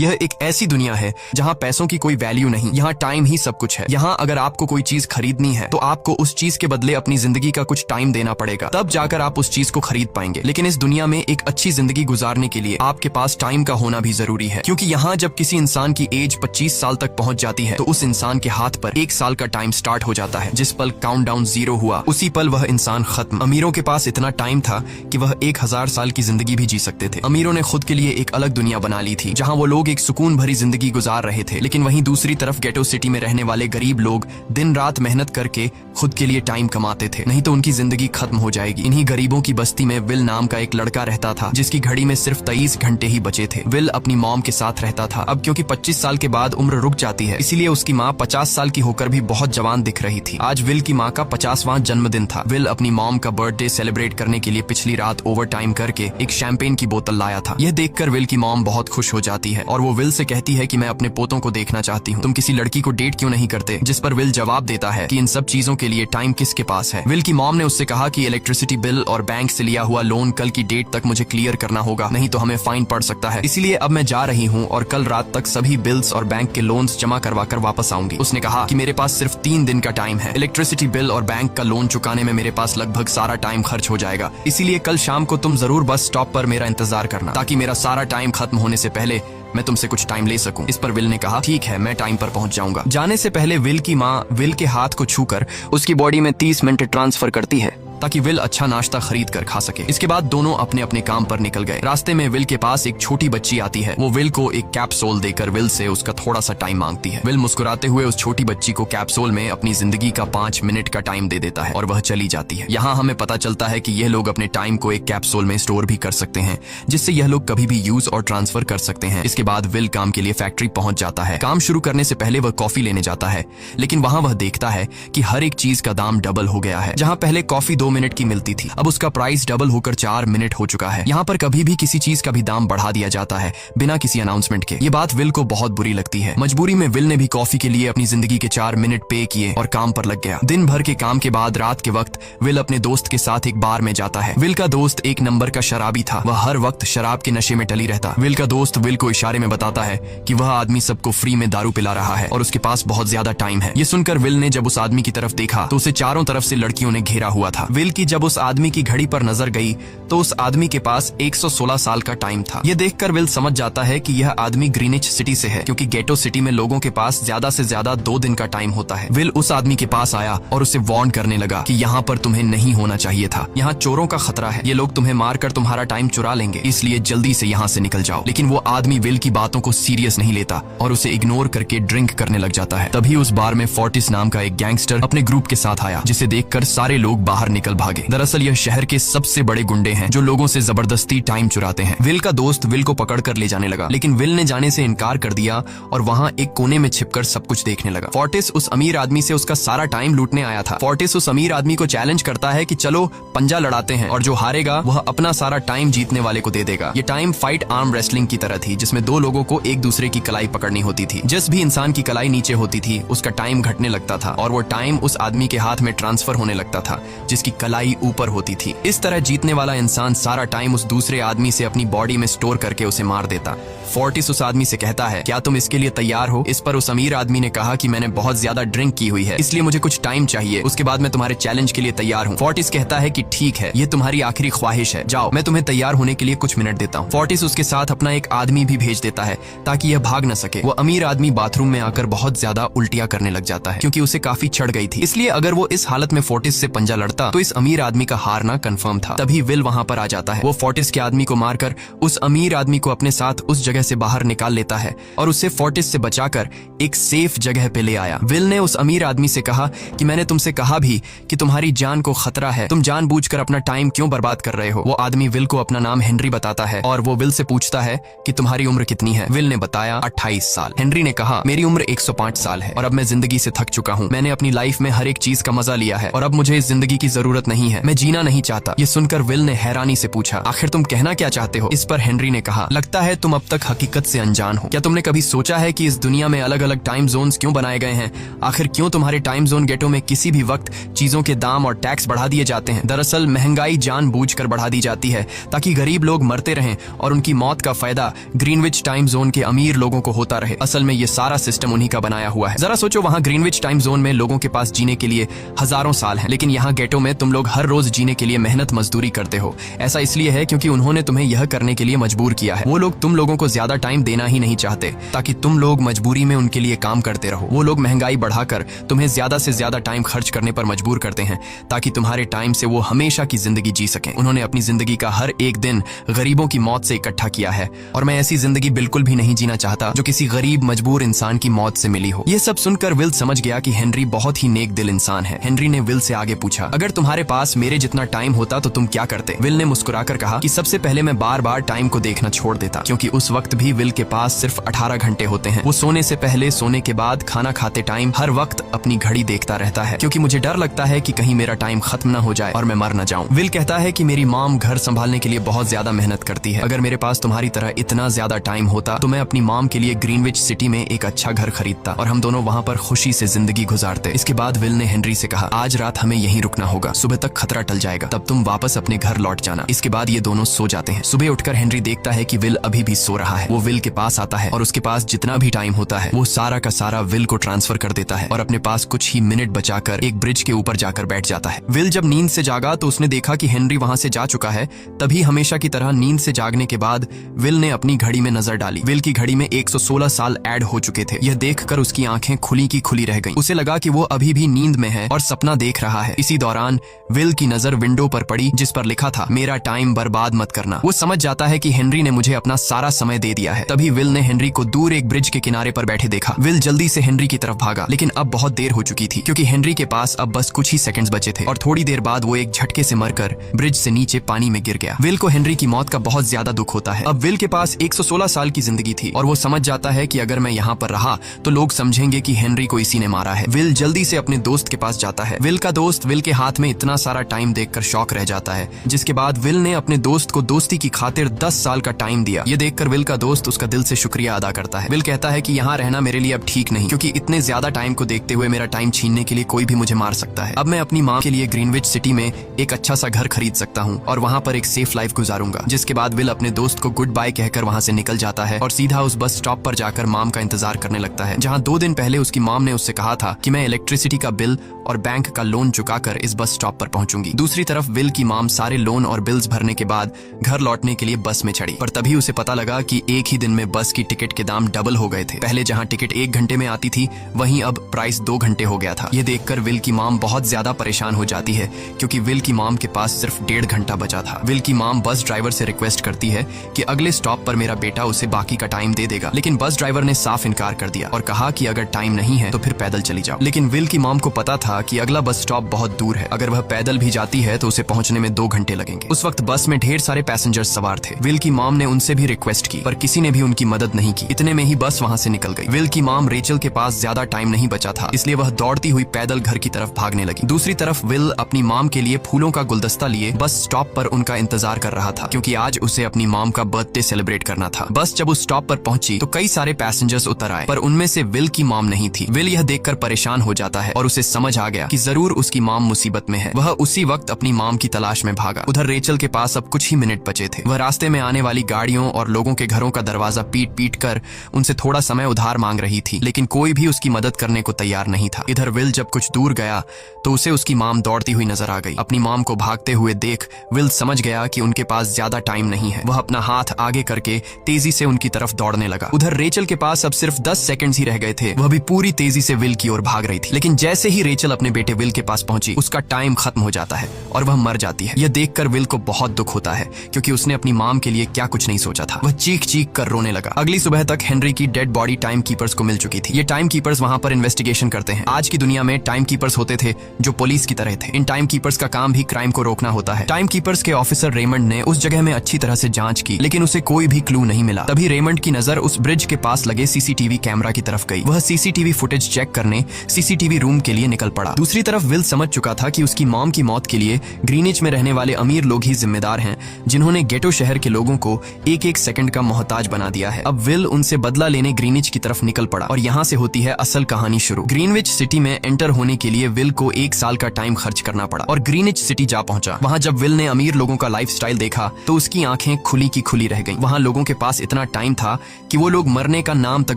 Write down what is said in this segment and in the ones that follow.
यह एक ऐसी दुनिया है जहाँ पैसों की कोई वैल्यू नहीं, यहाँ टाइम ही सब कुछ है। यहाँ अगर आपको कोई चीज खरीदनी है तो आपको उस चीज के बदले अपनी जिंदगी का कुछ टाइम देना पड़ेगा, तब जाकर आप उस चीज को खरीद पाएंगे। लेकिन इस दुनिया में एक अच्छी जिंदगी गुजारने के लिए आपके पास टाइम का होना भी जरूरी है, क्योंकि यहाँ जब किसी इंसान की एज 25 साल तक पहुंच जाती है तो उस इंसान के हाथ पर 1 साल का टाइम स्टार्ट हो जाता है। जिस पल काउंटडाउन 0 हुआ उसी पल वह इंसान खत्म। अमीरों के पास इतना टाइम था कि वह 1000 साल की जिंदगी भी जी सकते थे। अमीरों ने खुद के लिए एक अलग दुनिया बना ली थी जहाँ वो लोग एक सुकून भरी जिंदगी गुजार रहे थे। लेकिन वहीं दूसरी तरफ गेटो सिटी में रहने वाले गरीब लोग दिन रात मेहनत करके खुद के लिए टाइम कमाते थे, नहीं तो उनकी जिंदगी खत्म हो जाएगी। इन्हीं गरीबों की बस्ती में विल नाम का एक लड़का रहता था जिसकी घड़ी में सिर्फ 23 घंटे ही बचे थे। विल अपनी मॉम के साथ रहता था। अब क्योंकि 25 साल के बाद उम्र रुक जाती है, इसीलिए उसकी माँ 50 साल की होकर भी बहुत जवान दिख रही थी। आज विल की माँ का 50वां जन्मदिन था। विल अपनी मॉम का बर्थडे सेलिब्रेट करने के लिए पिछली रात ओवर टाइम करके एक शैंपेन की बोतल लाया था। यह देखकर विल की मॉम बहुत खुश हो जाती है और वो विल से कहती है कि मैं अपने पोतों को देखना चाहती हूँ, तुम किसी लड़की को डेट क्यों नहीं करते? जिस पर विल जवाब देता है कि इन सब चीजों के लिए टाइम किसके पास है। विल की मॉम ने उससे कहा कि इलेक्ट्रिसिटी बिल और बैंक से लिया हुआ लोन कल की डेट तक मुझे क्लियर करना होगा, नहीं तो हमें फाइन पड़ सकता है। इसीलिए अब मैं जा रही हूँ और कल रात तक सभी बिल्स और बैंक के लोन्स जमा करवा कर वापस आऊंगी। उसने कहा कि मेरे पास सिर्फ 3 दिन का टाइम है। इलेक्ट्रिसिटी बिल और बैंक का लोन चुकाने में मेरे पास लगभग सारा टाइम खर्च हो जाएगा, इसीलिए कल शाम को तुम जरूर बस स्टॉप पर मेरा इंतजार करना, ताकि मेरा सारा टाइम खत्म होने से पहले मैं तुमसे कुछ टाइम ले सकूं। इस पर विल ने कहा ठीक है, मैं टाइम पर पहुंच जाऊंगा। जाने से पहले विल की माँ विल के हाथ को छूकर उसकी बॉडी में 30 मिनट ट्रांसफर करती है ताकि विल अच्छा नाश्ता खरीद कर खा सके। इसके बाद दोनों अपने अपने काम पर निकल गए। रास्ते में विल के पास एक छोटी बच्ची आती है। वो विल को एक कैप्सूल देकर विल से उसका थोड़ा सा टाइम मांगती है। विल मुस्कुराते हुए उस छोटी बच्ची को कैप्सूल में अपनी जिंदगी का 5 मिनट का टाइम दे देता है और वह चली जाती है। यहाँ हमें पता चलता है कि यह लोग अपने टाइम को एक कैप्सूल में स्टोर भी कर सकते हैं, जिससे यह लोग कभी भी यूज और ट्रांसफर कर सकते हैं। इसके बाद विल काम के लिए फैक्ट्री पहुंच जाता है। काम शुरू करने से पहले वह कॉफी लेने जाता है, लेकिन वहाँ वह देखता है कि हर एक चीज का दाम डबल हो गया है। जहाँ पहले कॉफी 2 मिनट की मिलती थी, अब उसका प्राइस डबल होकर 4 मिनट हो चुका है। यहाँ पर कभी भी किसी चीज का भी दाम बढ़ा दिया जाता है बिना किसी अनाउंसमेंट के। ये बात विल को बहुत बुरी लगती है। मजबूरी में विल ने भी कॉफी के लिए अपनी जिंदगी के 4 मिनट पे किए और काम पर लग गया। दिन भर के काम के बाद रात के वक्त विल अपने दोस्त के साथ एक बार में जाता है। विल का दोस्त 1 नंबर का शराबी था। वह हर वक्त शराब के नशे में टली रहता। विल का दोस्त विल को इशारे में बताता है कि वह आदमी सबको फ्री में दारू पिला रहा है और उसके पास बहुत ज्यादा टाइम है। ये सुनकर विल ने जब उस आदमी की तरफ देखा तो उसे चारों तरफ से लड़कियों ने घेरा हुआ था। विल की जब उस आदमी की घड़ी पर नजर गई तो उस आदमी के पास 116 साल का टाइम था। यह देखकर विल समझ जाता है कि यह आदमी ग्रीनिच सिटी से है, क्योंकि गेटो सिटी में लोगों के पास ज्यादा से ज्यादा 2 दिन का टाइम होता है। विल उस आदमी के पास आया और उसे वार्न करने लगा कि यहाँ पर तुम्हें नहीं होना चाहिए था। यहाँ चोरों का खतरा है, ये लोग तुम्हें मारकर तुम्हारा टाइम चुरा लेंगे, इसलिए जल्दी से यहाँ से निकल जाओ। लेकिन वो आदमी विल की बातों को सीरियस नहीं लेता और उसे इग्नोर करके ड्रिंक करने लग जाता है। तभी उस बार में फोर्टिस नाम का एक गैंगस्टर अपने ग्रुप के साथ आया, जिसे देखकर सारे लोग बाहर निकल भागे। दरअसल यह शहर के सबसे बड़े गुंडे हैं जो लोगों से जबरदस्ती टाइम चुराते हैं। विल का दोस्त विल को पकड़कर ले जाने लगा, लेकिन विल ने जाने से इनकार कर दिया और वहाँ एक कोने में छिपकर सब कुछ देखने लगा। फोर्टिस उस अमीर आदमी से उसका सारा टाइम लूटने आया था। फोर्टिस उस अमीर आदमी को चैलेंज करता है कि चलो पंजा लड़ाते हैं और जो हारेगा वह अपना सारा टाइम जीतने वाले को दे देगा। ये टाइम फाइट आर्म रेसलिंग की तरह थी, जिसमें 2 लोगों को एक दूसरे की कलाई पकड़नी होती थी। जिस भी इंसान की कलाई नीचे होती थी उसका टाइम घटने लगता था और वो टाइम उस आदमी के हाथ में ट्रांसफर होने लगता था जिसकी कलाई ऊपर होती थी। इस तरह जीतने वाला इंसान सारा टाइम उस दूसरे आदमी से अपनी बॉडी में स्टोर करके उसे मार देता। फोर्टिस उस आदमी से कहता है क्या तुम इसके लिए तैयार हो? इस पर उस अमीर आदमी ने कहा कि मैंने बहुत ज्यादा ड्रिंक की हुई है, इसलिए मुझे कुछ टाइम चाहिए, उसके बाद मैं तुम्हारे चैलेंज के लिए तैयार हूँ। फोर्टिस कहता है कि ठीक है, ये तुम्हारी आखिरी ख्वाहिश है, जाओ मैं तुम्हें तैयार होने के लिए कुछ मिनट देता हूँ। फोर्टिस उसके साथ अपना एक आदमी भी भेज देता है ताकि यह भाग न सके। वो अमीर आदमी बाथरूम में आकर बहुत ज्यादा उल्टियां करने लग जाता है, क्योंकि उसे काफी चढ़ गई थी। इसलिए अगर वो इस हालत में फोर्टिस से पंजा लड़ता तो इस अमीर आदमी का हारना कंफर्म था। तभी विल वहां पर आ जाता है। वो फोर्टिस के आदमी को मारकर उस अमीर आदमी को अपने साथ उस जगह से बाहर निकाल लेता है और उसे फोर्टिस से बचाकर एक सेफ जगह पे ले आया। विल ने उस अमीर आदमी से कहा कि मैंने तुमसे कहा भी कि तुम्हारी जान को खतरा है, तुम जानबूझकर अपना टाइम क्यों बर्बाद कर रहे हो? वो आदमी विल को अपना नाम हेनरी बताता है और वो विल से पूछता है कि तुम्हारी उम्र कितनी है? विल ने बताया 28 साल। हेनरी ने कहा मेरी उम्र 105 साल है और अब मैं जिंदगी से थक चुका हूँ। मैंने अपनी लाइफ में हर एक चीज का मजा लिया है और अब मुझे इस जिंदगी की जरूरत जरूरत नहीं है, मैं जीना नहीं चाहता। ये सुनकर विल ने हैरानी से पूछा, आखिर तुम कहना क्या चाहते हो? इस पर हेनरी ने कहा, लगता है तुम अब तक हकीकत से अनजान हो। क्या तुमने कभी सोचा है कि इस दुनिया में अलग अलग टाइम जोन्स क्यों बनाए गए हैं? आखिर क्यों तुम्हारे टाइम जोन गेटो में किसी भी वक्त चीजों के दाम और टैक्स बढ़ा दिए जाते हैं? दरअसल महंगाई जानबूझकर बढ़ा दी जाती है ताकि गरीब लोग मरते रहें और उनकी मौत का फायदा ग्रीनविच टाइम जोन के अमीर लोगों को होता रहे। असल में ये सारा सिस्टम उन्हीं का बनाया हुआ है। जरा सोचो, वहाँ ग्रीनविच टाइम जोन में लोगों के पास जीने के लिए हजारों साल हैं, लेकिन यहाँ गेटो में तुम लोग हर रोज जीने के लिए मेहनत मजदूरी करते हो। ऐसा इसलिए है क्योंकि उन्होंने तुम्हें यह करने के लिए मजबूर किया है। वो लोग तुम लोगों को ज्यादा टाइम देना ही नहीं चाहते ताकि तुम लोग मजबूरी में उनके लिए काम करते रहो। वो लोग महंगाई बढ़ाकर तुम्हें ज्यादा से ज्यादा टाइम खर्च करने पर मजबूर करते हैं ताकि तुम्हारे टाइम से वो हमेशा की जिंदगी जी सकें। उन्होंने अपनी जिंदगी का हर एक दिन गरीबों की मौत से इकट्ठा किया है और मैं ऐसी जिंदगी बिल्कुल भी नहीं जीना चाहता जो किसी गरीब मजबूर इंसान की मौत से मिली हो। ये सब सुनकर विल समझ गया कि हेनरी बहुत ही नेक दिल इंसान है। हेनरी ने विल से आगे पूछा, अगर तुम्हारे पास मेरे जितना टाइम होता तो तुम क्या करते? विल ने मुस्कुराकर कहा कि सबसे पहले मैं बार बार टाइम को देखना छोड़ देता, क्योंकि उस वक्त भी विल के पास सिर्फ 18 घंटे होते हैं। वो सोने से पहले, सोने के बाद, खाना खाते टाइम हर वक्त अपनी घड़ी देखता रहता है, क्योंकि मुझे डर लगता है कि कहीं मेरा टाइम खत्म न हो जाए और मैं मर न जाऊं। विल कहता है कि मेरी मॉम घर संभालने के लिए बहुत ज्यादा मेहनत करती है। अगर मेरे पास तुम्हारी तरह इतना ज्यादा टाइम होता तो मैं अपनी मॉम के लिए ग्रीनविच सिटी में एक अच्छा घर खरीदता और हम दोनों वहाँ पर खुशी से जिंदगी गुजारते। इसके बाद विल ने हेनरी से कहा, आज रात हमें यहीं रुकना होगा, सुबह तक खतरा टल जाएगा, तब तुम वापस अपने घर लौट जाना। इसके बाद ये दोनों सो जाते हैं। सुबह उठकर हेनरी देखता है कि विल अभी भी सो रहा है। वो विल के पास आता है और उसके पास जितना भी टाइम होता है वो सारा का सारा विल को ट्रांसफर कर देता है और अपने पास कुछ ही मिनट बचाकर एक ब्रिज के ऊपर जाकर बैठ जाता है। विल जब नींद से जागा तो उसने देखा कि हेनरी वहां से जा चुका है। तभी हमेशा की तरह नींद से जागने के बाद विल ने अपनी घड़ी में नजर डाली। विल की घड़ी में 116 साल ऐड हो चुके थे। यह देखकर उसकी आंखें खुली की खुली रह गईं। उसे लगा कि वो अभी भी नींद में है और सपना देख रहा है। इसी दौरान विल की नजर विंडो पर पड़ी जिस पर लिखा था, मेरा टाइम बर्बाद मत करना। वो समझ जाता है कि हेनरी ने मुझे अपना सारा समय दे दिया है। तभी विल ने हेनरी को दूर एक ब्रिज के किनारे पर बैठे देखा। विल जल्दी से हेनरी की तरफ भागा, लेकिन अब बहुत देर हो चुकी थी क्योंकि हेनरी के पास अब बस कुछ ही सेकंड्स बचे थे और थोड़ी देर बाद वो एक झटके से मरकर ब्रिज से नीचे पानी में गिर गया। विल को हेनरी की मौत का बहुत ज्यादा दुख होता है। अब विल के पास 116 साल की जिंदगी थी और वो समझ जाता है कि अगर मैं यहाँ पर रहा तो लोग समझेंगे कि हेनरी को इसी ने मारा है। विल जल्दी से अपने दोस्त के पास जाता है। विल का दोस्त विल के हाथ में इतना सारा टाइम देखकर शॉक रह जाता है, जिसके बाद विल ने अपने दोस्त को दोस्ती की खातिर 10 साल का टाइम दिया। ये देखकर विल का दोस्त उसका दिल से शुक्रिया अदा करता है। विल कहता है कि यहाँ रहना मेरे लिए अब ठीक नहीं, क्योंकि इतने ज्यादा टाइम को देखते हुए मेरा टाइम छीनने के लिए कोई भी मुझे मार सकता है। अब मैं अपनी माँ के लिए ग्रीनविच सिटी में एक अच्छा सा घर खरीद सकता हूँ और वहाँ पर एक सेफ लाइफ गुजारूंगा। जिसके बाद विल अपने दोस्त को गुड बाय कहकर वहाँ से निकल जाता है और सीधा उस बस स्टॉप पर जाकर मॉम का इंतजार करने लगता है, जहाँ 2 दिन पहले उसकी मॉम ने उससे कहा था कि मैं इलेक्ट्रिसिटी का बिल और बैंक का लोन चुकाकर इस बस स्टॉप पर पहुंचूंगी। दूसरी तरफ विल की मॉम सारे लोन और बिल्स भरने के बाद घर लौटने के लिए बस में चढ़ी, पर तभी उसे पता लगा कि एक ही दिन में बस की टिकट के दाम डबल हो गए थे। पहले जहां टिकट 1 घंटे में आती थी वहीं अब प्राइस 2 घंटे हो गया था। ये देखकर विल की मॉम बहुत ज्यादा परेशान हो जाती है क्योंकि विल की मॉम के पास सिर्फ 1.5 घंटा बचा था। विल की मॉम बस ड्राइवर से रिक्वेस्ट करती है कि अगले स्टॉप पर मेरा बेटा उसे बाकी का टाइम दे देगा, लेकिन बस ड्राइवर ने साफ इनकार कर दिया और कहा कि अगर टाइम नहीं है तो फिर पैदल चली जाओ। लेकिन विल की मॉम को पता था कि अगला बस स्टॉप बहुत दूर है, अगर वह पैदल भी जाती है तो उसे पहुंचने में 2 घंटे लगेंगे। उस वक्त बस में ढेर सारे पैसेंजर्स सवार थे। विल की मॉम ने उनसे भी रिक्वेस्ट की पर किसी ने भी उनकी मदद नहीं की। इतने में ही बस वहां से निकल गई। विल की मॉम रेचल के पास ज्यादा टाइम नहीं बचा था, इसलिए वह दौड़ती हुई पैदल घर की तरफ भागने लगी। दूसरी तरफ विल अपनी मॉम के लिए फूलों का गुलदस्ता लिए बस स्टॉप पर उनका इंतजार कर रहा था, क्योंकि आज उसे अपनी मॉम का बर्थडे सेलिब्रेट करना था। बस जब उस स्टॉप पर पहुंची तो कई सारे पैसेंजर्स उतर आए, पर उनमें से विल की मॉम नहीं थी। विल यह देखकर परेशान हो जाता है और उसे समझ आ गया कि जरूर उसकी मॉम मुसीबत में है। वह उसी वक्त अपनी मॉम की तलाश में भागा। उधर रेचल के पास अब कुछ ही मिनट बचे थे। वह रास्ते में आने वाली गाड़ियों और लोगों के घरों का दरवाजा पीट पीट कर उनसे थोड़ा समय उधार मांग रही थी, लेकिन कोई भी उसकी मदद करने को तैयार नहीं था। इधर विल जब कुछ दूर गया तो उसे उसकी मॉम दौड़ती हुई नजर आ गई। अपनी मॉम को भागते हुए देख विल समझ गया कि उनके पास ज्यादा टाइम नहीं है। वह अपना हाथ आगे करके तेजी से उनकी तरफ दौड़ने लगा। उधर रेचल के पास अब सिर्फ 10 सेकंड्स ही रह गए थे। वह भी पूरी तेजी से विल की ओर भाग रही थी, लेकिन जैसे ही रेचल अपने बेटे विल के पास पहुंची उसका टाइम खत्म हो जाता है और वह मर जाती है। यह देखकर विल को बहुत दुख होता है क्योंकि उसने अपनी मॉम के लिए क्या कुछ नहीं सोचा था। वह चीख चीख कर रोने लगा। अगली सुबह तक हेनरी की डेड बॉडी टाइम कीपर्स को मिल चुकी थी। ये टाइम कीपर्स वहां पर इन्वेस्टिगेशन करते हैं। आज की दुनिया में टाइम कीपर्स होते थे जो पुलिस की तरह थे। इन टाइम कीपर्स का काम भी क्राइम को रोकना होता है। टाइम कीपर्स के ऑफिसर रेमंड ने उस जगह में अच्छी तरह से जांच की, लेकिन उसे कोई भी क्लू नहीं मिला। तभी रेमंड की नजर उस ब्रिज के पास लगे सीसीटीवी कैमरा की तरफ गई। वह सीसीटीवी फुटेज चेक करने सीसीटीवी रूम के लिए निकल पड़ा। दूसरी तरफ विल समझ चुका था कि उसकी उसकी मॉम की मौत के लिए ग्रीनिच में रहने वाले अमीर लोग ही जिम्मेदार हैं, जिन्होंने गेटो शहर के लोगों को एक एक सेकंड का मोहताज बना दिया है। अब विल उनसे बदला लेने ग्रीनिच की तरफ निकल पड़ा और यहाँ से होती है असल कहानी शुरू। ग्रीनविच सिटी में एंटर होने के लिए विल को 1 साल का टाइम खर्च करना पड़ा और ग्रीनिच सिटी जा पहुंचा। वहाँ जब विल ने अमीर लोगों का लाइफस्टाइल देखा तो उसकी आंखें खुली की खुली रह गईं। वहाँ लोगों के पास इतना टाइम था कि वो लोग मरने का नाम तक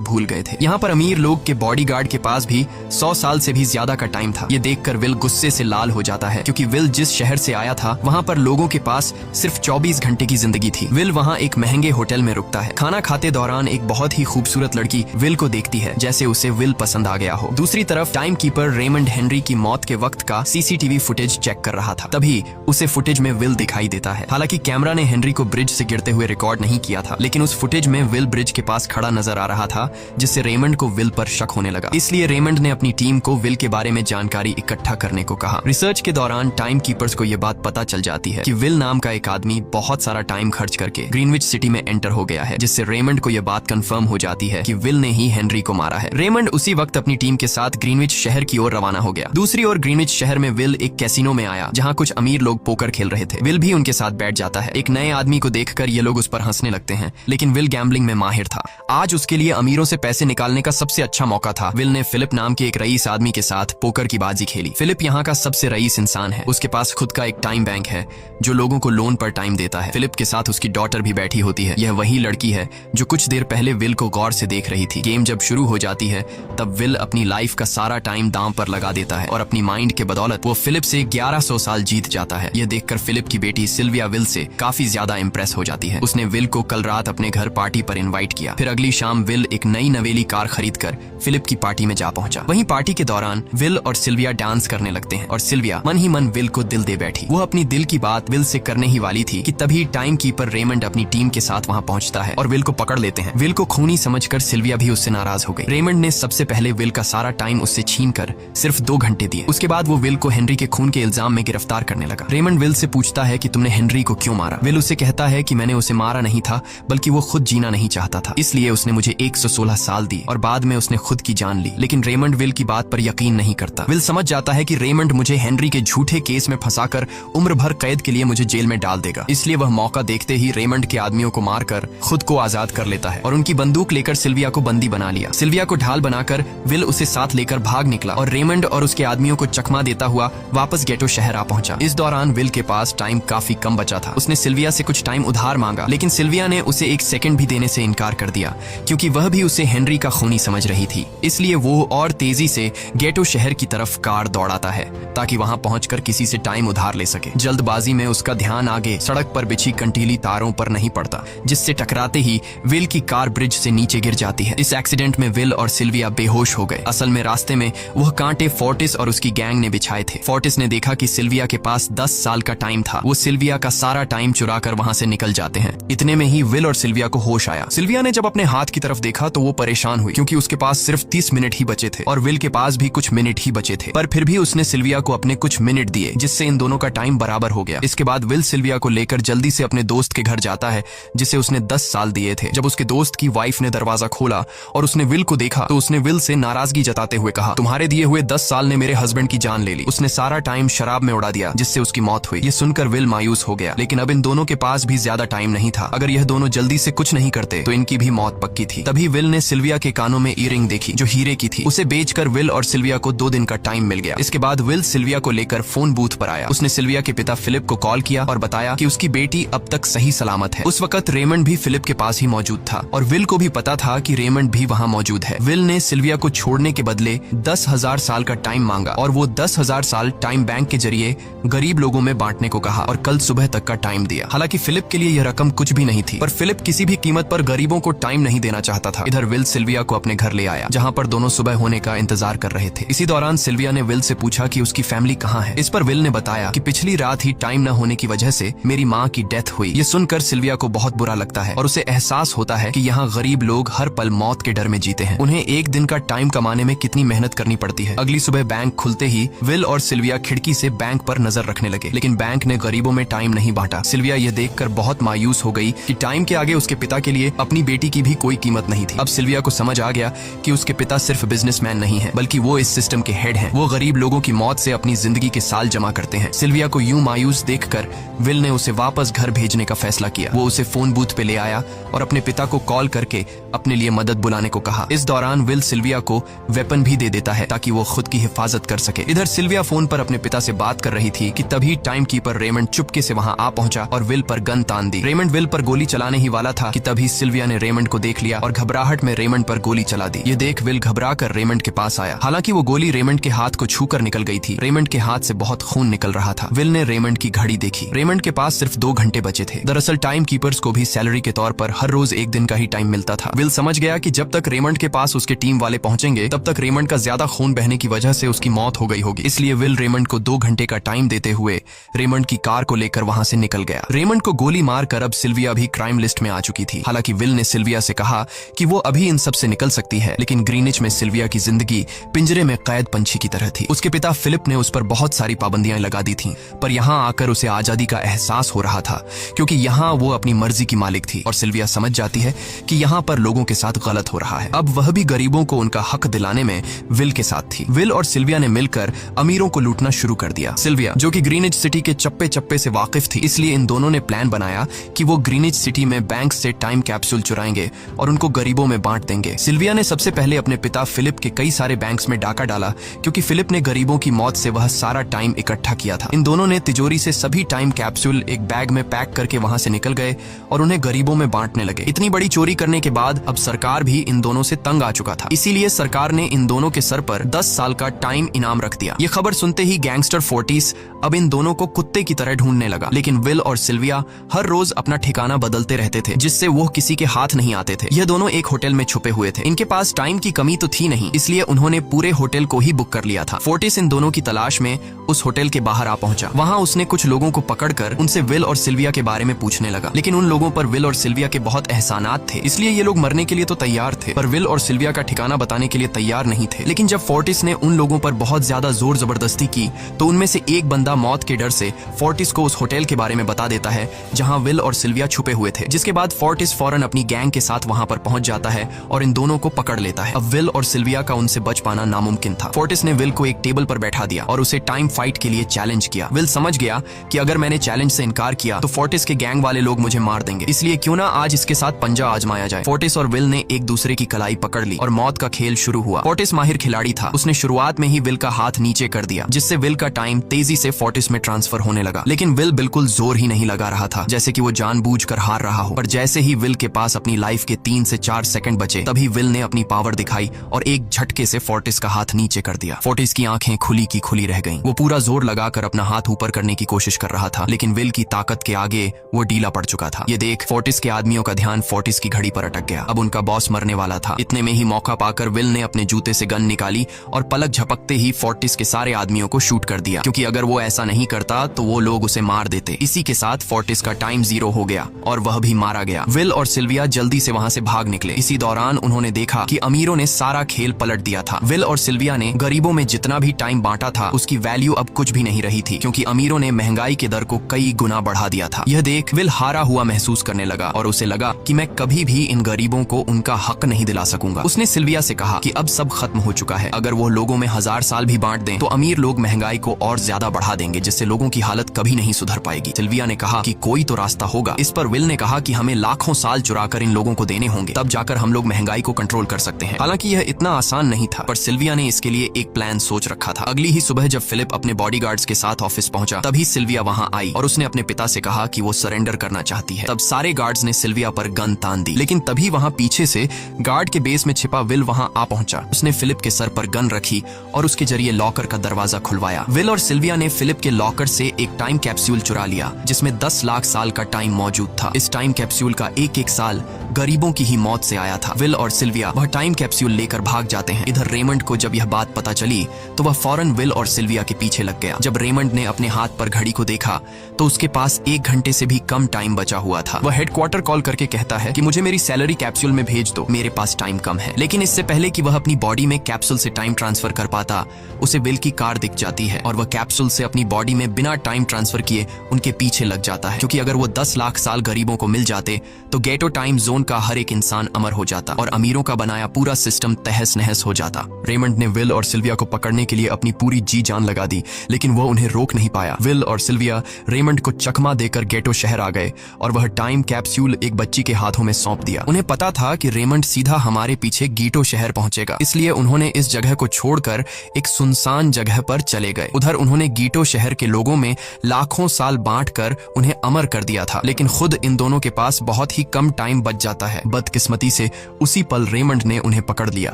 भूल गए थे। यहाँ पर अमीर लोग के बॉडीगार्ड के पास भी 100 साल से भी ज्यादा का टाइम था। ये देखकर विल गुस्से से लाल हो जाता है, क्योंकि विल जिस शहर से आया था वहाँ पर लोगों के पास सिर्फ 24 घंटे की जिंदगी थी। विल वहाँ एक महंगे होटल में रुकता है। खाना खाते दौरान एक बहुत ही खूबसूरत लड़की विल को देखती है, जैसे उसे विल पसंद आ गया हो। दूसरी तरफ टाइम कीपर रेमंड हेनरी की मौत के वक्त का सीसीटीवी फुटेज चेक कर रहा था। तभी उसे फुटेज में विल दिखाई देता है। हालांकि कैमरा ने हेनरी को ब्रिज से गिरते हुए रिकॉर्ड नहीं किया था, लेकिन उस फुटेज में विल ब्रिज के पास खड़ा नजर आ रहा था, जिससे रेमंड को विल पर शक होने लगा। इसलिए रेमंड ने अपनी टीम को विल के बारे में जानकारी इकट्ठा करने को कहा। रिसर्च के दौरान टाइम कीपर्स को यह बात पता चल जाती है कि विल नाम का एक आदमी बहुत सारा टाइम खर्च करके ग्रीनविच सिटी में एंटर हो गया है, जिससे रेमंड को यह बात कंफर्म हो जाती है कि विल ने ही हेनरी को मारा है। रेमंड उसी वक्त अपनी टीम के साथ ग्रीनविच शहर की ओर रवाना हो गया। दूसरी ओर ग्रीनविच शहर में विल एक कैसीनो में आया, जहाँ कुछ अमीर लोग पोकर खेल रहे थे। विल भी उनके साथ बैठ जाता है। एक नए आदमी को देखकर ये लोग उस पर हंसने लगते हैं, लेकिन विल गैम्बलिंग में माहिर था। आज उसके लिए अमीरों से पैसे निकालने का सबसे अच्छा मौका था। विल ने फिलिप नाम के एक रईस आदमी के साथ पोकर की बाजी खेली। फिलिप यहाँ का सबसे रईस इंसान है। उसके पास खुद का एक टाइम बैंक है जो लोगों को लोन पर टाइम देता है। फिलिप के साथ उसकी डॉटर भी बैठी होती है। यह वही लड़की है जो कुछ देर पहले विल को गौर से देख रही थी। गेम जब शुरू हो जाती है तब विल अपनी लाइफ का सारा टाइम दांव पर लगा देता है और अपनी माइंड के बदौलत वो फिलिप से 1100 साल जीत जाता है। यह देखकर फिलिप की बेटी सिल्विया विल से काफी ज्यादा इम्प्रेस हो जाती है। उसने विल को कल रात अपने घर पार्टी पर इनवाइट किया। फिर अगली शाम विल एक नई नवेली कार खरीदकर फिलिप की पार्टी में जा पहुंचा। वहीं पार्टी के दौरान विल और सिल्विया डांस करने लगते हैं और सिल्विया मन ही मन विल को दिल दे बैठी। वो अपनी दिल की बात विल से करने ही वाली थी कि तभी टाइम कीपर रेमंड अपनी टीम के साथ वहां पहुंचता है और विल को पकड़ लेते हैं। विल को खूनी समझकर सिल्विया भी उससे नाराज हो गई। रेमंड ने सबसे पहले विल का सारा टाइम उससे छीनकर सिर्फ 2 घंटे दिए। उसके बाद वो विल को हेनरी के खून के इल्जाम में गिरफ्तार करने लगा। रेमंड विल से पूछता है कि तुमने हेनरी को क्यों मारा। विल उसे कहता है कि मैंने उसे मारा नहीं था, बल्कि वो खुद जीना नहीं चाहता था, इसलिए उसने मुझे 116 साल दी और बाद में उसने खुद की जान ली। लेकिन रेमंड विल की बात पर यकीन नहीं करता। विल समझ जाता है कि रेमंड मुझे हेनरी के झूठे केस में फंसाकर उम्र भर कैद के लिए मुझे जेल में डाल देगा, इसलिए वह मौका देखते ही रेमंड के आदमियों को मारकर खुद को आजाद कर लेता है और उनकी बंदूक लेकर सिल्विया को बंदी बना लिया। सिल्विया को ढाल बनाकर विल उसे साथ लेकर भाग निकला और रेमंड और उसके आदमियों को चकमा देता हुआ वापस गेटो शहर आ पहुंचा। इस दौरान विल के पास टाइम काफी कम बचा था। उसने सिल्विया से कुछ टाइम उधार मांगा, लेकिन सिल्विया ने उसे 1 सेकंड भी देने से इनकार कर दिया, क्योंकि वह भी उसे हेनरी का खूनी समझ रही थी। इसलिए वो और तेजी से गेटो शहर की तरफ कार दौड़ाता है ताकि वहां पहुंचकर किसी से टाइम उधार ले सके। जल्दबाजी में उसका ध्यान आगे सड़क पर बिछी कंटीली तारों पर नहीं पड़ता, जिससे टकराते ही विल की कार ब्रिज से नीचे गिर जाती है। इस एक्सीडेंट में विल और सिल्विया बेहोश हो गए। असल में रास्ते में वह कांटे फोर्टिस और उसकी गैंग ने बिछाए थे। फोर्टिस ने देखा कि सिल्विया के पास 10 साल का टाइम था। वो सिल्विया का सारा टाइम चुराकर वहां से निकल जाते हैं। इतने में ही विल और सिल्विया को होश आया। सिल्विया ने जब अपने हाथ की तरफ देखा तो वो परेशान हुई, क्योंकि उसके पास सिर्फ 30 मिनट ही बचे थे और विल के पास भी कुछ मिनट ही बचे थे। पर फिर भी उसने सिल्विया को अपने कुछ मिनट दिए, जिससे इन दोनों का टाइम बराबर हो गया। इसके बाद विल सिल्विया को लेकर जल्दी से अपने दोस्त के घर जाता है, जिसे उसने 10 साल दिए थे। जब उसके दोस्त की वाइफ ने दरवाजा खोला और उसने विल को देखा तो उसने विल से नाराजगी जताते हुए कहा, तुम्हारे दिए हुए 10 साल ने मेरे हस्बैंड की जान ले ली। उसने सारा टाइम शराब में उड़ा दिया, जिससे उसकी मौत हुई। ये सुनकर विल मायूस हो गया, लेकिन अब इन दोनों के पास भी ज्यादा टाइम नहीं था। अगर यह दोनों जल्दी से कुछ नहीं करते तो इनकी भी मौत पक्की थी। तभी विल ने सिल्विया के कानों में ईयरिंग देखी जो हीरे की थी। उसे बेचकर विल और सिल्विया को 2 दिन का टाइम मिल गया। इसके बाद विल सिल्विया को लेकर फोन बूथ पर आया। उसने सिल्विया के पिता फिलिप को कॉल किया और बताया कि उसकी बेटी अब तक सही सलामत है। उस वक्त रेमंड भी फिलिप के पास ही मौजूद था और विल को भी पता था कि रेमंड भी वहाँ मौजूद है। विल ने सिल्विया को छोड़ने के बदले 10,000 साल का टाइम मांगा और वो 10,000 साल टाइम बैंक के जरिए गरीब लोगों में बांटने को कहा और कल सुबह तक का टाइम दिया। हालांकि फिलिप के लिए यह रकम कुछ भी नहीं थी, पर फिलिप किसी भी कीमत पर गरीबों को टाइम नहीं देना चाहता था। इधर विल सिल्विया को अपने घर ले आया, जहाँ पर दोनों सुबह होने का इंतजार कर रहे थे। इसी दौरान सिल्विया ने विल से पूछा कि उसकी फैमिली कहाँ है। इस पर विल ने बताया कि पिछली रात ही टाइम न होने की वजह से मेरी माँ की डेथ हुई। ये सुनकर सिल्विया को बहुत बुरा लगता है और उसे एहसास होता है कि यहाँ गरीब लोग हर पल मौत के डर में जीते हैं। उन्हें एक दिन का टाइम कमाने में कितनी मेहनत करनी पड़ती है। अगली सुबह बैंक खुलते ही विल और सिल्विया खिड़की से बैंक पर नजर रखने लगे, लेकिन बैंक ने गरीबों में टाइम नहीं बांटा। सिल्विया यह देखकर बहुत मायूस हो गई कि टाइम के आगे उसके पिता के लिए अपनी बेटी की भी कोई कीमत नहीं थी। अब सिल्विया को समझ आ गया कि उसके पिता सिर्फ बिजनेसमैन नहीं है, बल्कि वो इस सिस्टम के हेड हैं। वो गरीब लोगों की मौत से अपनी जिंदगी के साल जमा करते हैं। सिल्विया को यूं मायूस देखकर विल ने उसे वापस घर भेजने का फैसला किया। वो उसे फोन बूथ पे ले आया और अपने पिता को कॉल करके अपने लिए मदद बुलाने को कहा। इस दौरान विल सिल्विया को वेपन भी दे देता है ताकि वो खुद की हिफाजत कर सके। इधर सिल्विया फोन पर अपने पिता से बात कर रही थी कि तभी टाइम कीपर रेमंड चुपके से वहां आ पहुंचा और विल पर गन तान दी। रेमंड विल पर गोली चलाने ही वाला था कि तभी सिल्विया ने रेमंड को देख लिया और घबराहट में रेमंड पर गोली चला दी। ये देख विल घबरा कर रेमंड के पास आया। हालांकि वो गोली रेमंड के हाथ को छूकर निकल गई थी। रेमंड के हाथ से बहुत खून निकल रहा था। विल ने रेमंड की घड़ी देखी। रेमंड के पास सिर्फ 2 घंटे बचे थे। दरअसल टाइम कीपर्स को भी सैलरी के तौर पर हर रोज 1 दिन का ही टाइम मिलता था। विल समझ गया कि जब तक रेमंड के पास उसके टीम वाले पहुंचेंगे तब तक रेमंड का ज्यादा खून बहने की वजह से उसकी मौत हो गई होगी। इसलिए विल रेमंड को 2 घंटे का टाइम देते हुए रेमंड की कार को लेकर वहां से निकल गया। रेमंड को गोली मारकर अब सिल्विया भी क्राइम लिस्ट में आ चुकी थी। हालांकि विल ने सिल्विया से कहा कि वो अभी इन सब से निकल सकती है, लेकिन ग्रीनिच में सिल्विया की जिंदगी पिंजरे में कैद पंछी की तरह थी। उसके पिता फिलिप ने उस पर बहुत सारी पाबंदियां लगा दी थी, पर यहाँ आकर उसे आजादी का एहसास हो रहा था, क्योंकि यहाँ वो अपनी मर्जी की मालिक थी और सिल्विया समझ जाती है कि यहाँ पर लोगों के साथ गलत हो रहा है। अब वह भी गरीबों को उनका हक दिलाने में विल के साथ थी। विल और सिल्विया ने मिलकर अमीरों को लूटना शुरू कर दिया। सिल्विया, जो कि ग्रीनिच सिटी के चप्पे चप्पे से वाकिफ थी, इसलिए इन दोनों ने प्लान बनाया कि वो ग्रीनिच सिटी में बैंक से टाइम कैप्सूल चुराएंगे और उनको गरीबों में बांट देंगे। सिल्विया ने सबसे पहले अपने पिता फिलिप के कई सारे बैंक्स में डाका डाला, क्योंकि फिलिप ने गरीबों की मौत से वह सारा टाइम इकट्ठा किया था। इन दोनों ने तिजोरी से सभी टाइम कैप्सूल एक बैग में पैक करके वहां से निकल गए और उन्हें गरीबों में बांटने लगे। इतनी बड़ी चोरी करने के बाद अब सरकार भी इन दोनों से तंग आ चुका था। इसीलिए सरकार ने इन दोनों के सर पर 10 साल का टाइम इनाम रख दिया। ये खबर सुनते ही गैंगस्टर फोर्टिस अब इन दोनों को कुत्ते की तरह ढूंढने लगा। लेकिन विल और सिल्विया हर रोज अपना ठिकाना बदलते रहते थे, जिससे वो किसी के हाथ नहीं आते थे। यह दोनों एक होटल में छुपे हुए थे। इनके पास टाइम की कमी तो थी नहीं, इसलिए उन्होंने पूरे होटल को ही बुक कर लिया था। फोर्टिस इन दोनों की तलाश में उस होटल के बाहर आ पहुंचा। वहां उसने कुछ लोगों को पकड़कर उनसे विल और सिल्विया के बारे में पूछने लगा, लेकिन उन लोगों पर विल और सिल्विया के बहुत एहसानात थे, इसलिए ये लोग मरने के लिए तो तैयार थे, पर विल और सिल्विया का ठिकाना बताने के लिए तैयार नहीं थे। लेकिन जब फोर्टिस ने उन लोगों पर बहुत ज्यादा जोर जबरदस्ती की, तो उनमें से एक बंदा मौत के डर से फोर्टिस को उस होटल के बारे में बता देता है जहां विल और सिल्विया छुपे हुए थे। जिसके बाद फोर्टिस फौरन अपनी गैंग के साथ वहां पर पहुंच जाता है और इन दोनों को पकड़ लेता है। अब विल और सिल्विया का उनसे बच पाना नामुमकिन था। फोर्टिस ने विल को एक टेबल पर बैठा दिया और उसे टाइम फाइट के लिए चैलेंज किया। विल समझ गया कि अगर मैंने चैलेंज से इनकार किया तो फोर्टिस के गैंग वाले लोग मुझे मार देंगे, इसलिए क्यों ना आज इसके साथ पंजा आजमाया जाए। फोर्टिस और विल ने एक दूसरे की कलाई पकड़ ली और मौत का खेल शुरू हुआ। फोर्टिस माहिर खिलाड़ी था। उसने शुरुआत में ही विल का हाथ नीचे कर दिया, जिससे विल का टाइम तेजी से फोर्टिस में ट्रांसफर होने लगा। लेकिन विल बिल्कुल जोर ही नहीं लगा रहा था, जैसे कि वो जानबूझकर हार रहा हो। पर जैसे ही विल के पास अपनी लाइफ के 3 से 4 सेकंड बचे, तभी विल ने अपनी पावर दिखाई और एक झटके से फोर्टिस का हाथ नीचे कर दिया। फोर्टिस की आंखें खुली की खुली रह गईं। वो पूरा जोर लगाकर अपना हाथ ऊपर करने की कोशिश कर रहा था, लेकिन विल की ताकत के आगे वो ढीला पड़ चुका था। ये देख फोर्टिस के आदमियों का ध्यान फोर्टिस की घड़ी पर अटक गया। अब उनका बॉस मरने वाला था। इतने में ही मौका पाकर विल ने अपने जूते से गन निकाली और पलक झपकते ही फोर्टिस के सारे आदमियों को शूट कर दिया, क्योंकि अगर वो ऐसा नहीं करता तो वो लोग उसे मार देते। इसी के साथ फोर्टिस का टाइम 0 हो गया और वह भी मारा गया। विल और सिल्विया जल्दी से वहां से भाग निकले। इसी दौरान उन्होंने देखा कि अमीरों ने सारा खेल पलट दिया था। विल और सिल्विया ने गरीबों में जितना भी टाइम बांटा था उसकी वैल्यू अब कुछ भी नहीं रही थी, क्योंकि अमीरों ने महंगाई के दर को कई गुना बढ़ा दिया था। यह देख विल हारा हुआ महसूस करने लगा और उसे लगा कि मैं कभी भी इन गरीबों को उनका हक नहीं दिला सकूंगा। उसने सिल्विया से कहा कि अब सब खत्म हो चुका है। अगर वो लोगों में 1000 साल भी बांट दें तो अमीर लोग महंगाई को और ज्यादा बढ़ा देंगे, जिससे लोगों की हालत कभी नहीं सुधर पाएगी। सिल्विया ने कहा कि कोई तो रास्ता होगा। इस पर विल ने कहा कि हमें लाखों साल चुराकर इन लोगों को देने होंगे, तब जाकर हम लोग महंगाई को कंट्रोल कर सकते हैं। हालांकि यह इतना आसान नहीं था, पर सिल्विया ने इसके लिए एक प्लान सोच रखा था। अगली ही सुबह जब फिलिप अपने बॉडीगार्ड्स के साथ ऑफिस पहुंचा, तभी सिल्विया वहां आई और उसने अपने पिता से कहा कि वो सरेंडर करना चाहती है। तब सारे गार्ड्स ने सिल्विया पर गन तान दी, लेकिन तभी वहां पीछे से गार्ड के बेस में छिपा विल वहां आ पहुंचा। उसने फिलिप के सर पर गन रखी और उसके जरिए लॉकर का दरवाजा खुलवाया। विल और सिल्विया ने फिलिप के लॉकर से एक टाइम कैप्सूल चुरा लिया, जिसमें 10 लाख साल का टाइम मौजूद था। इस टाइम कैप्सूल का एक साल गरीबों की ही मौत से आया था। विल और सिल्विया वह टाइम कैप्सूल लेकर भाग जाते हैं। इधर रेमंड को जब यह बात पता चली तो वह फौरन विल और सिल्विया के पीछे लग गया। जब रेमंड ने अपने हाथ पर घड़ी को देखा तो उसके पास 1 घंटे से भी कम टाइम बचा हुआ था। वह हेडक्वार्टर कॉल करके कहता है कि मुझे मेरी सैलरी कैप्सूल में भेज दो, मेरे पास टाइम कम है। लेकिन इससे पहले कि वह अपनी बॉडी में कैप्सूल से टाइम ट्रांसफर कर पाता, उसे विल की कार दिख जाती है और वह कैप्सूल से अपनी बॉडी में बिना टाइम ट्रांसफर किए उनके पीछे लग जाता है, क्योंकि अगर वो 10 लाख साल गरीबों को मिल जाते तो गेटो टाइम जोन का हर एक इंसान अमर हो जाता और अमीरों का बनाया पूरा सिस्टम तहस नहस हो जाता। रेमंड ने विल और सिल्विया को पकड़ने के लिए अपनी पूरी जी जान छलांग लगा दी, लेकिन वो उन्हें रोक नहीं पाया। विल और सिल्विया रेमंड को चकमा देकर गेटो शहर आ गए और वह टाइम कैप्सूल एक बच्ची के हाथों में सौंप दिया। उन्हें पता था कि रेमंड सीधा हमारे पीछे गीटो शहर पहुंचेगा, इसलिए उन्होंने इस जगह को छोड़कर एक सुनसान जगह पर चले गए। उधर उन्होंने गीटो शहर के लोगों में लाखों साल बांटकर उन्हें अमर कर दिया था, लेकिन खुद इन दोनों के पास बहुत ही कम टाइम बच जाता है। बदकिस्मती से उसी पल रेमंड ने उन्हें पकड़ लिया।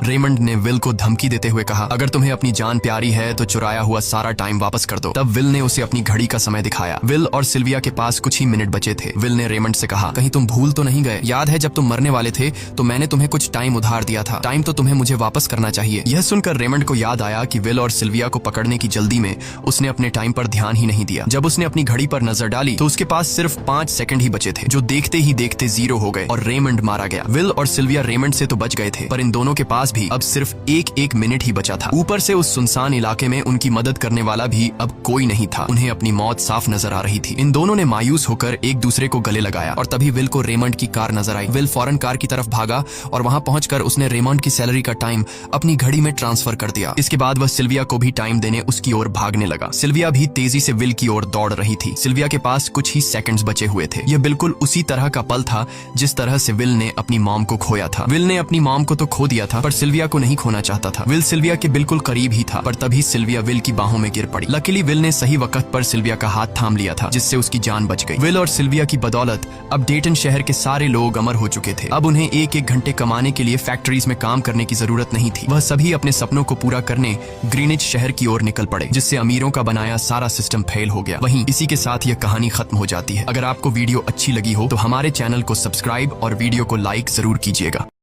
रेमंड ने विल को धमकी देते हुए कहा, अगर तुम्हें अपनी जान प्यारी है तो चुराया हुआ सारा टाइम वापस कर दो। तब विल ने उसे अपनी घड़ी का समय दिखाया। विल और सिल्विया के पास कुछ ही मिनट बचे थे। विल ने रेमंड से कहा, कहीं तुम भूल तो नहीं गए? याद है जब तुम मरने वाले थे तो मैंने तुम्हें कुछ टाइम उधार दिया था। टाइम तो तुम्हें मुझे वापस करना चाहिए। यह सुनकर रेमंड को याद आया कि विल और सिल्विया को पकड़ने की जल्दी में उसने अपने टाइम पर ध्यान ही नहीं दिया। जब उसने अपनी घड़ी पर नजर डाली तो उसके पास सिर्फ 5 सेकंड ही बचे थे, जो देखते ही देखते 0 हो गए और रेमंड मारा गया। विल और सिल्विया रेमंड से तो बच गए थे, पर इन दोनों के पास भी अब सिर्फ एक मिनट ही बचा था। ऊपर से उस सुनसान इलाके में उनकी मदद करने वाला भी अब कोई नहीं था। उन्हें अपनी मौत साफ नजर आ रही थी। इन दोनों ने मायूस होकर एक दूसरे को गले लगाया और तभी विल को रेमंड की कार नजर आई। विल फौरन कार की तरफ भागा और वहां पहुंचकर उसने रेमंड की सैलरी का टाइम अपनी घड़ी में ट्रांसफर कर दिया। इसके बाद वह सिल्विया को भी टाइम देने उसकी ओर भागने लगा। सिल्विया भी तेजी से विल की ओर दौड़ रही थी। सिल्विया के पास कुछ ही सेकंड्स बचे हुए थे। यह बिल्कुल उसी तरह का पल था जिस तरह से विल ने अपनी मॉम को खोया था। विल ने अपनी मॉम को तो खो दिया था, पर सिल्विया को नहीं खोना चाहता था। विल सिल्विया के बिल्कुल करीब ही था, पर तभी सिल्विया विल की बाहों में गिर पड़ी। लकीली विल ने सही वक्त पर सिल्विया का हाथ थाम लिया था, जिससे उसकी जान बच गई। विल और सिल्विया की बदौलत अब डेटन शहर के सारे लोग अमर हो चुके थे। अब उन्हें एक घंटे कमाने के लिए फैक्ट्रीज में काम करने की जरूरत नहीं थी। वह सभी अपने सपनों को पूरा करने ग्रीनिच शहर की ओर निकल पड़े, जिससे अमीरों का बनाया सारा सिस्टम फेल हो गया। वहीं इसी के साथ यह कहानी खत्म हो जाती है। अगर आपको वीडियो अच्छी लगी हो तो हमारे चैनल को सब्सक्राइब और वीडियो को लाइक जरूर कीजिएगा।